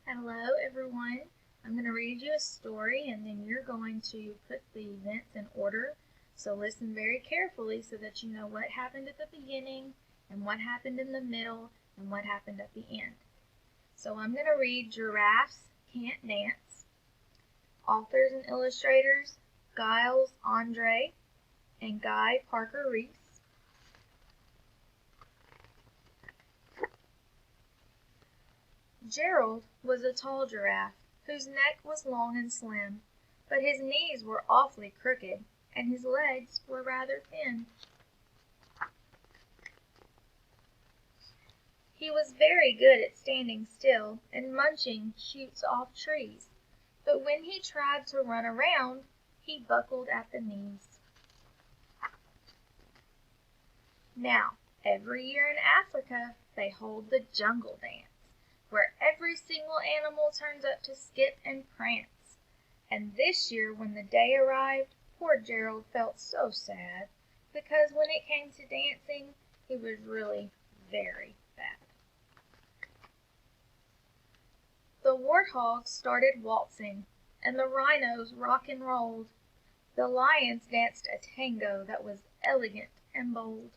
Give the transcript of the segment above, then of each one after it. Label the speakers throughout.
Speaker 1: Hello, everyone. I'm going to read you a story and then you're going to put the events in order. So listen very carefully so that you know what happened at the beginning and what happened in the middle and what happened at the end. So I'm going to read Giraffes Can't Dance. Authors and illustrators Giles Andre and Guy Parker Reese. Gerald was a tall giraffe whose neck was long and slim, but his knees were awfully crooked and his legs were rather thin. He was very good at standing still and munching shoots off trees, but when he tried to run around, he buckled at the knees. Now, every year in Africa, they hold the jungle dance, where every single animal turns up to skip and prance. And this year when the day arrived, poor Gerald felt so sad, because when it came to dancing, he was really very bad. The warthogs started waltzing, and the rhinos rock and rolled. The lions danced a tango that was elegant and bold.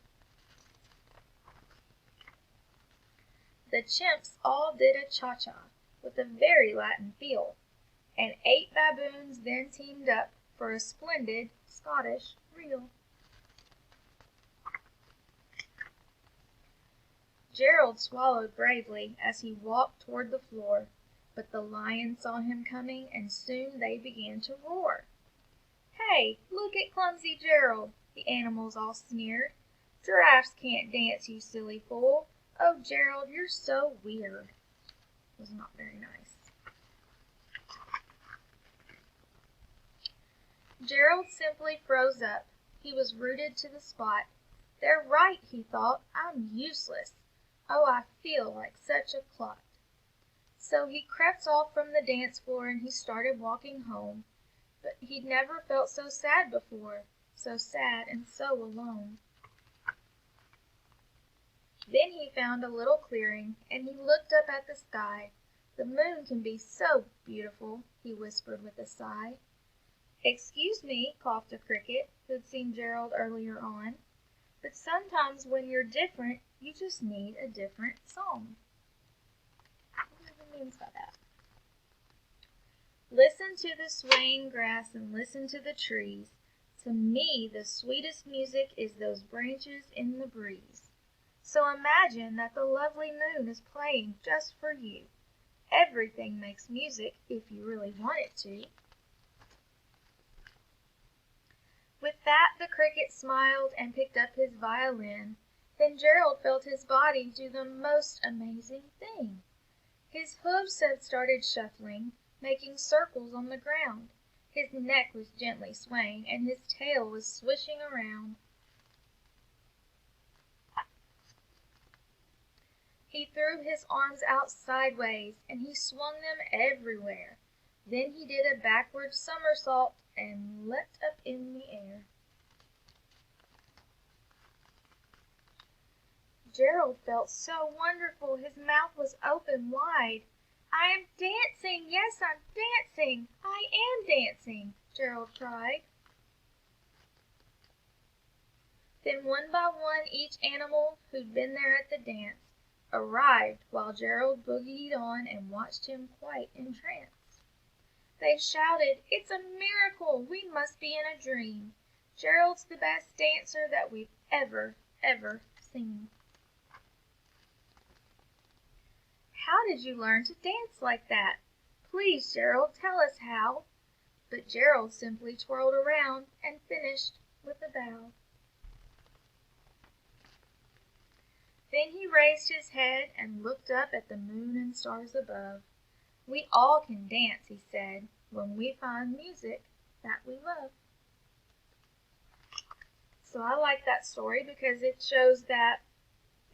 Speaker 1: The chimps all did a cha-cha with a very Latin feel, and 8 baboons then teamed up for a splendid Scottish reel. Gerald swallowed bravely as he walked toward the floor, but the lions saw him coming and soon they began to roar. "Hey, look at clumsy Gerald!" the animals all sneered. "Giraffes can't dance, you silly fool! Oh, Gerald, you're so weird." It was not very nice. Gerald simply froze up. He was rooted to the spot. "They're right," he thought. "I'm useless. Oh, I feel like such a clot." So he crept off from the dance floor and he started walking home. But he'd never felt so sad before, so sad and so alone. Then he found a little clearing, and he looked up at the sky. "The moon can be so beautiful," he whispered with a sigh. "Excuse me," coughed a cricket, who'd seen Gerald earlier on, "but sometimes when you're different, you just need a different song." What do he mean by that? "Listen to the swaying grass and listen to the trees. To me the sweetest music is those branches in the breeze. So imagine that the lovely moon is playing just for you. Everything makes music if you really want it to." With that the cricket smiled and picked up his violin. Then Gerald felt his body do the most amazing thing. His hooves had started shuffling, making circles on the ground. His neck was gently swaying and his tail was swishing around. He threw his arms out sideways and he swung them everywhere. Then he did a backward somersault and leapt up in the air. Gerald felt so wonderful his mouth was open wide. "I am dancing! Yes, I'm dancing! I am dancing!" Gerald cried. Then one by one each animal who'd been there at the dance arrived while Gerald boogied on and watched him quite entranced. They shouted, "It's a miracle! We must be in a dream! Gerald's the best dancer that we've ever seen." "How did you learn to dance like that? Please, Gerald, tell us how." But Gerald simply twirled around and finished with a bow. Then he raised his head and looked up at the moon and stars above. "We all can dance," he said, "when we find music that we love." So I like that story because it shows that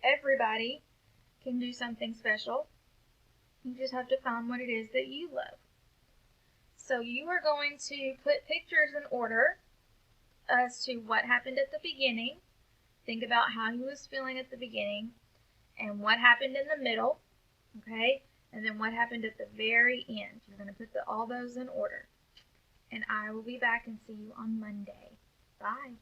Speaker 1: everybody can do something special. You just have to find what it is that you love. So you are going to put pictures in order as to what happened at the beginning. Think about how he was feeling at the beginning and what happened in the middle, okay? and then what happened at the very end. You're going to put all those in order. And I will be back and see you on Monday. Bye.